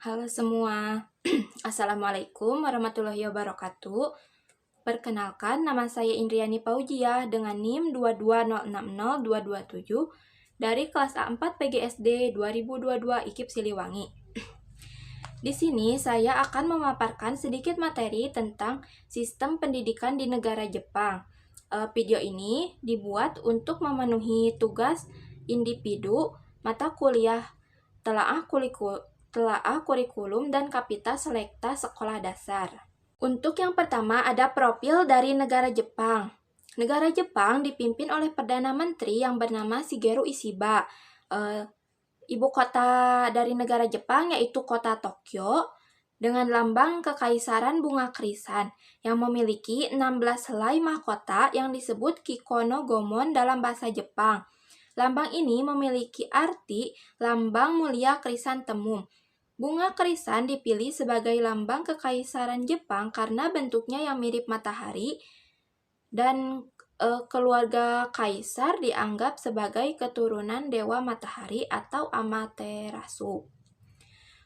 Halo semua, Assalamualaikum warahmatullahi wabarakatuh. Perkenalkan, nama saya Indriani Paujiah dengan NIM 220602227 dari kelas A4 PGSD 2022 IKIP Siliwangi. Di sini saya akan memaparkan sedikit materi tentang sistem pendidikan di negara Jepang. Video ini dibuat untuk memenuhi tugas individu mata kuliah telaah kurikulum dan kapita selekta sekolah dasar. Untuk yang pertama ada profil dari negara Jepang. Negara Jepang dipimpin oleh Perdana Menteri yang bernama Shigeru Ishiba. Ibu kota dari negara Jepang yaitu kota Tokyo dengan lambang kekaisaran bunga krisan yang memiliki 16 helai mahkota yang disebut Kikono Gomon dalam bahasa Jepang. Lambang ini memiliki arti lambang mulia krisantemum. Bunga krisan dipilih sebagai lambang kekaisaran Jepang karena bentuknya yang mirip matahari dan keluarga kaisar dianggap sebagai keturunan dewa matahari atau Amaterasu.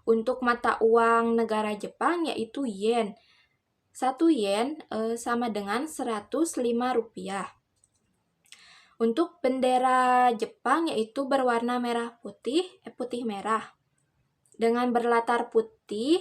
Untuk mata uang negara Jepang yaitu yen. 1 yen sama dengan 105 rupiah. Untuk bendera Jepang yaitu berwarna putih merah dengan berlatar putih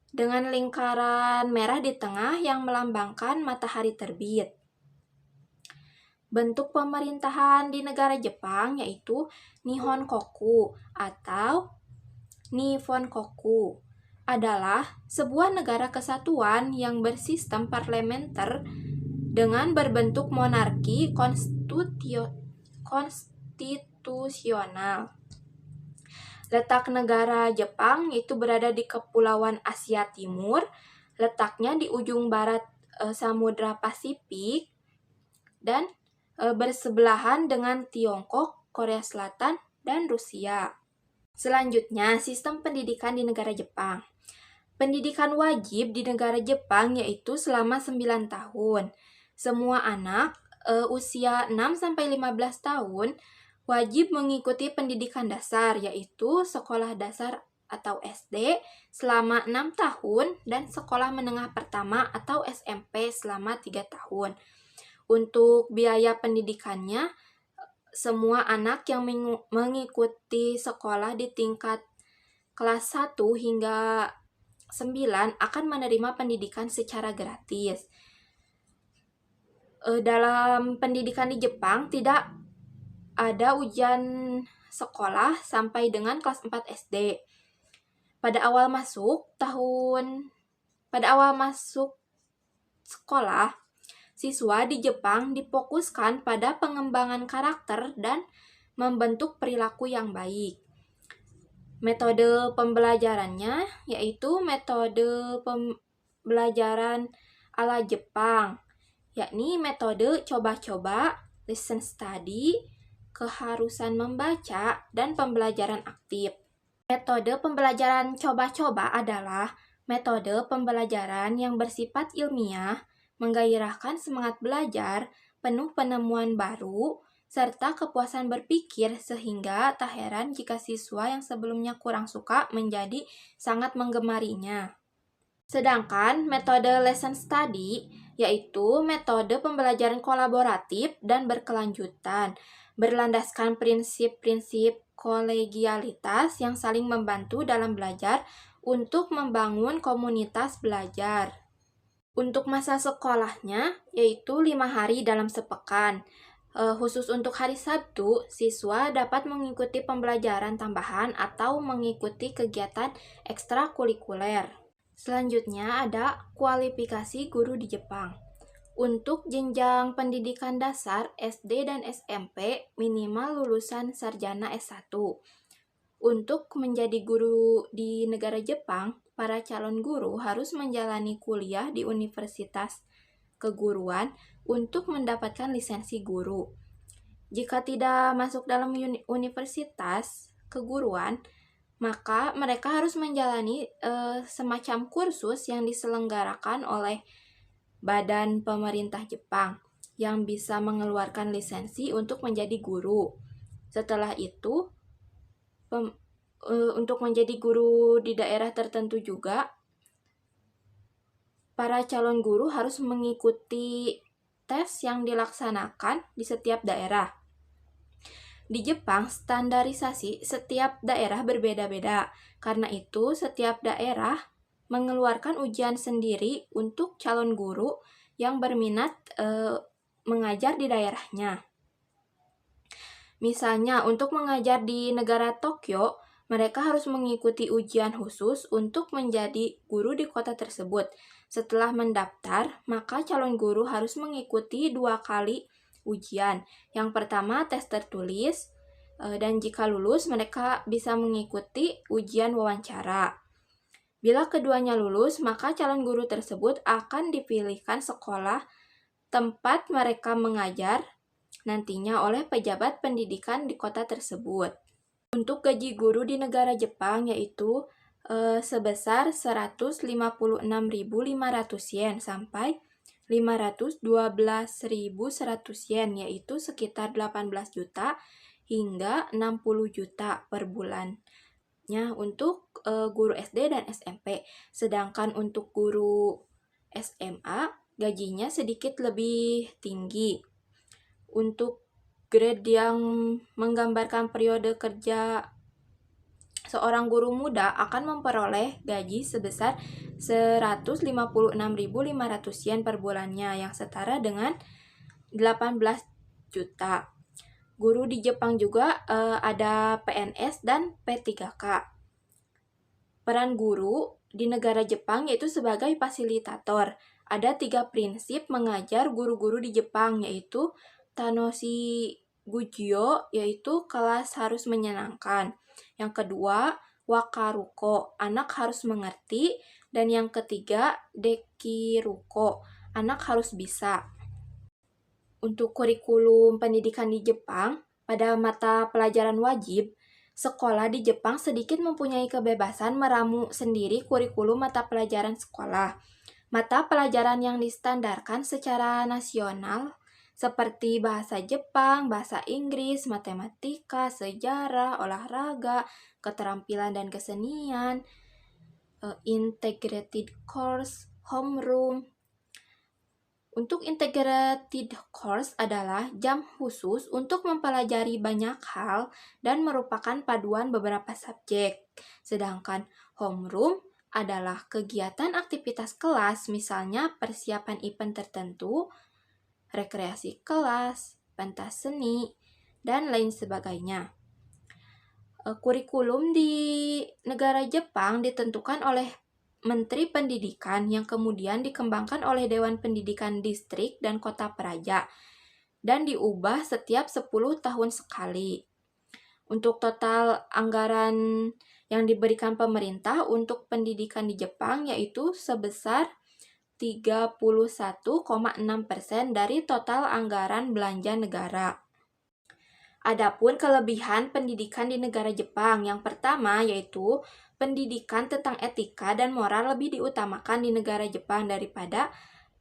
dengan lingkaran merah di tengah yang melambangkan matahari terbit. Bentuk pemerintahan di negara Jepang yaitu Nihonkoku atau Nihonkoku adalah sebuah negara kesatuan yang bersistem parlementer dengan berbentuk monarki konstitusional. Letak negara Jepang itu berada di Kepulauan Asia Timur, letaknya di ujung barat Samudra Pasifik dan bersebelahan dengan Tiongkok, Korea Selatan, dan Rusia. Selanjutnya, sistem pendidikan di negara Jepang. Pendidikan wajib di negara Jepang yaitu selama 9 tahun. Semua anak usia 6-15 tahun wajib mengikuti pendidikan dasar yaitu sekolah dasar atau SD selama 6 tahun dan sekolah menengah pertama atau SMP selama 3 tahun. Untuk biaya pendidikannya, semua anak yang mengikuti sekolah di tingkat kelas 1 hingga 9 akan menerima pendidikan secara gratis. Dalam pendidikan di Jepang tidak ada ujian sekolah sampai dengan kelas 4 SD. Pada awal masuk sekolah, siswa di Jepang difokuskan pada pengembangan karakter dan membentuk perilaku yang baik. Metode pembelajarannya yaitu metode pembelajaran ala Jepang, yakni metode coba-coba, listen study, keharusan membaca, dan pembelajaran aktif. Metode pembelajaran coba-coba adalah metode pembelajaran yang bersifat ilmiah, menggairahkan semangat belajar, penuh penemuan baru, serta kepuasan berpikir sehingga tak heran jika siswa yang sebelumnya kurang suka menjadi sangat menggemarinya. Sedangkan metode lesson study yaitu metode pembelajaran kolaboratif dan berkelanjutan, berlandaskan prinsip-prinsip kolegialitas yang saling membantu dalam belajar untuk membangun komunitas belajar. Untuk masa sekolahnya yaitu 5 hari dalam sepekan. Khusus untuk hari Sabtu, siswa dapat mengikuti pembelajaran tambahan atau mengikuti kegiatan ekstrakurikuler. Selanjutnya ada kualifikasi guru di Jepang. Untuk jenjang pendidikan dasar SD dan SMP minimal lulusan sarjana S1. Untuk menjadi guru di negara Jepang, para calon guru harus menjalani kuliah di Universitas Keguruan untuk mendapatkan lisensi guru. Jika tidak masuk dalam Universitas Keguruan, maka mereka harus menjalani semacam kursus yang diselenggarakan oleh Badan Pemerintah Jepang yang bisa mengeluarkan lisensi untuk menjadi guru. Setelah itu, untuk menjadi guru di daerah tertentu juga, para calon guru harus mengikuti tes yang dilaksanakan di setiap daerah. Di Jepang, standarisasi setiap daerah berbeda-beda. Karena itu, setiap daerah mengeluarkan ujian sendiri untuk calon guru yang berminat mengajar di daerahnya. Misalnya, untuk mengajar di negara Tokyo, mereka harus mengikuti ujian khusus untuk menjadi guru di kota tersebut. Setelah mendaftar, maka calon guru harus mengikuti 2 kali ujian. Yang pertama, tes tertulis, dan jika lulus, mereka bisa mengikuti ujian wawancara. Bila keduanya lulus, maka calon guru tersebut akan dipilihkan sekolah tempat mereka mengajar nantinya oleh pejabat pendidikan di kota tersebut. Untuk gaji guru di negara Jepang yaitu sebesar 156.500 yen sampai 512.100 yen, yaitu sekitar 18 juta hingga 60 juta per bulannya untuk guru SD dan SMP. Sedangkan untuk guru SMA gajinya sedikit lebih tinggi. Untuk grade yang menggambarkan periode kerja seorang guru muda akan memperoleh gaji sebesar 156.500 yen per bulannya yang setara dengan 18 juta. Guru di Jepang juga ada PNS dan P3K. Peran guru di negara Jepang yaitu sebagai fasilitator. Ada 3 prinsip mengajar guru-guru di Jepang, yaitu Tanoshi Gujyo, yaitu kelas harus menyenangkan. Yang kedua, Wakaruko, anak harus mengerti. Dan yang ketiga, Dekiruko, anak harus bisa. Untuk kurikulum pendidikan di Jepang, pada mata pelajaran wajib, sekolah di Jepang sedikit mempunyai kebebasan meramu sendiri kurikulum mata pelajaran sekolah. Mata pelajaran yang distandarkan secara nasional seperti bahasa Jepang, bahasa Inggris, matematika, sejarah, olahraga, keterampilan dan kesenian, integrated course, homeroom. Untuk integrated course adalah jam khusus untuk mempelajari banyak hal dan merupakan paduan beberapa subjek. Sedangkan homeroom adalah kegiatan aktivitas kelas, misalnya persiapan event tertentu, rekreasi kelas, pentas seni, dan lain sebagainya. Kurikulum di negara Jepang ditentukan oleh Menteri Pendidikan yang kemudian dikembangkan oleh Dewan Pendidikan Distrik dan Kota Praja dan diubah setiap 10 tahun sekali. Untuk total anggaran yang diberikan pemerintah untuk pendidikan di Jepang yaitu sebesar 31,6% dari total anggaran belanja negara. Adapun kelebihan pendidikan di negara Jepang, yang pertama yaitu pendidikan tentang etika dan moral lebih diutamakan di negara Jepang daripada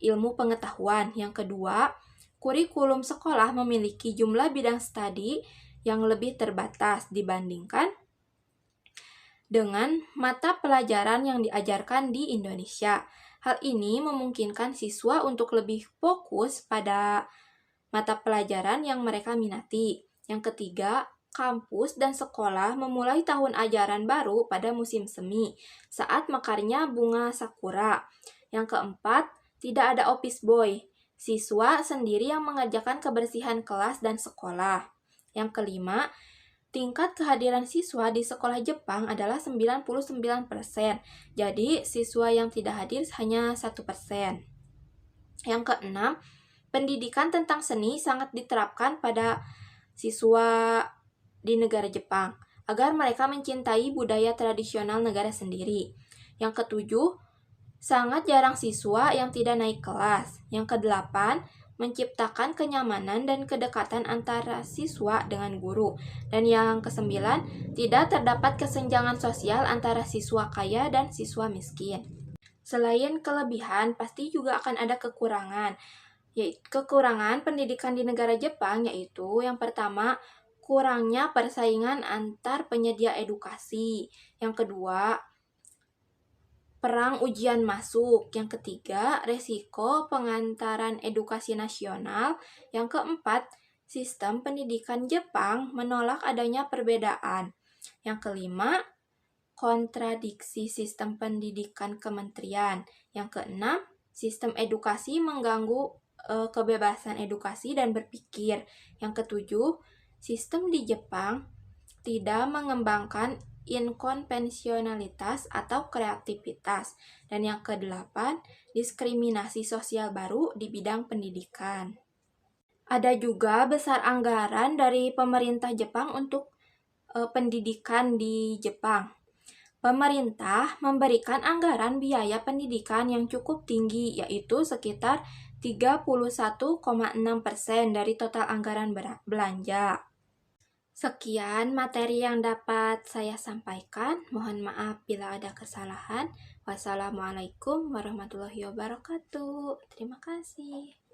ilmu pengetahuan. Yang kedua, kurikulum sekolah memiliki jumlah bidang studi yang lebih terbatas dibandingkan dengan mata pelajaran yang diajarkan di Indonesia. Hal ini memungkinkan siswa untuk lebih fokus pada mata pelajaran yang mereka minati. Yang ketiga, kampus dan sekolah memulai tahun ajaran baru pada musim semi, saat mekarnya bunga sakura. Yang keempat, tidak ada office boy. Siswa sendiri yang mengerjakan kebersihan kelas dan sekolah. Yang kelima, tingkat kehadiran siswa di sekolah Jepang adalah 99%. Jadi, siswa yang tidak hadir hanya 1%. Yang keenam, pendidikan tentang seni sangat diterapkan pada siswa di negara Jepang agar mereka mencintai budaya tradisional negara sendiri. Yang ketujuh, sangat jarang siswa yang tidak naik kelas. Yang kedelapan, menciptakan kenyamanan dan kedekatan antara siswa dengan guru. Dan yang kesembilan, tidak terdapat kesenjangan sosial antara siswa kaya dan siswa miskin. Selain kelebihan, pasti juga akan ada kekurangan. Kekurangan pendidikan di negara Jepang yaitu yang pertama, kurangnya persaingan antar penyedia edukasi. Yang kedua, perang ujian masuk. Yang ketiga, resiko pengantaran edukasi nasional. Yang keempat, sistem pendidikan Jepang menolak adanya perbedaan. Yang kelima, kontradiksi sistem pendidikan kementerian. Yang keenam, sistem edukasi mengganggu kebebasan edukasi dan berpikir. Yang ketujuh, sistem di Jepang tidak mengembangkan inkonvensionalitas atau kreativitas. Dan yang kedelapan, diskriminasi sosial baru di bidang pendidikan. Ada juga besar anggaran dari pemerintah Jepang untuk pendidikan di Jepang. Pemerintah memberikan anggaran biaya pendidikan yang cukup tinggi, yaitu sekitar 31,6% dari total anggaran belanja. Sekian materi yang dapat saya sampaikan. Mohon maaf bila ada kesalahan. Wassalamualaikum warahmatullahi wabarakatuh. Terima kasih.